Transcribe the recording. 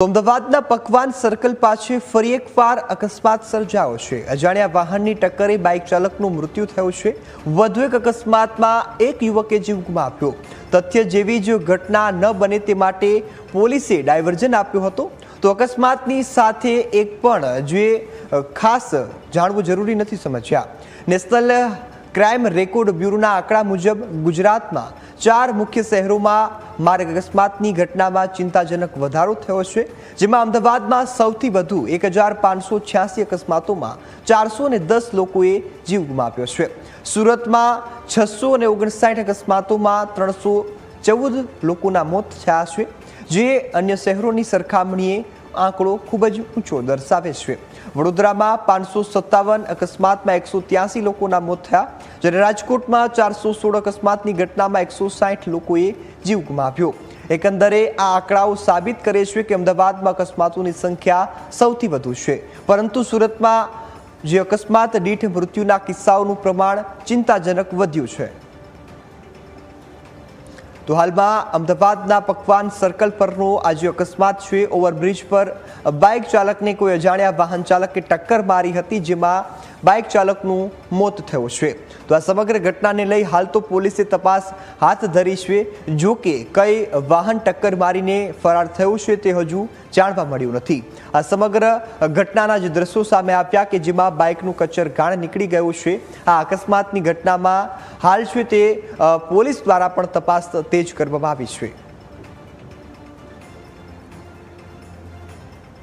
અમદાવાદના પકવાન સર્કલ પાસે ફરી એકવાર અકસ્માત સર્જાયો છે। અજાણ્યા વાહનની ટક્કરે બાઇક ચાલકનું મૃત્યુ થયું છે। વધુ એક અકસ્માતમાં એક યુવકે જીવ ગુમાવ્યો। તથ્ય જેવી જ ઘટના ન બને તે માટે પોલીસે ડાયવર્ઝન આપ્યો હતો। તો અકસ્માતની સાથે એક પણ જે ખાસ જાણવું જરૂરી નથી સમજ્યા। નેશનલ ક્રાઇમ રેકોર્ડ બ્યુરોના આંકડા મુજબ ગુજરાતમાં 4 મુખ્ય શહેરોમાં માર્ગ અકસ્માતની ઘટનામાં ચિંતાજનક વધારો થયો છે, જેમાં અમદાવાદમાં સૌથી વધુ 1586 અકસ્માતોમાં 410 લોકોએ જીવ ગુમાવ્યો છે। સુરતમાં 659 અકસ્માતોમાં 314 લોકોના મોત થયા છે, જે અન્ય શહેરોની સરખામણીએ આંકડો ખૂબ જ ઊંચો દર્શાવે છે। વડોદરામાં 557 અકસ્માતમાં 183 લોકોના મોત થયા, જ્યારે રાજકોટમાં 416 અકસ્માતની ઘટનામાં 160 લોકોએ જીવ ગુમાવ્યો। એકંદરે આ આંકડાઓ સાબિત કરે છે કે અમદાવાદમાં અકસ્માતોની સંખ્યા સૌથી વધુ છે, પરંતુ સુરતમાં જે અકસ્માત દીઠ મૃત્યુના કિસ્સાઓનું પ્રમાણ ચિંતાજનક વધ્યું છે। તો હાલમાં અમદાવાદના પકવાન સર્કલ પરનો આ જે અકસ્માત છે, ઓવરબ્રિજ પર બાઇક ચાલકને કોઈ અજાણ્યા વાહન ચાલકે ટક્કર મારી હતી, જેમાં બાઇક ચાલકનું મોત થયું છે। તો આ સમગ્ર ઘટનાને લઈ હાલ તો પોલીસે તપાસ હાથ ધરી છે। જો કે કઈ વાહન ટક્કર મારીને ફરાર થયું છે તે હજુ જાણવા મળ્યું નથી। આ સમગ્ર ઘટનાના જે દ્રશ્યો સામે આવ્યા કે જેમાં બાઇકનું કચરઘાણ નીકળી ગયું છે। આ અકસ્માતની ઘટનામાં હાલ છે તે પોલીસ દ્વારા પણ તપાસ તેજ કરવામાં આવી છે।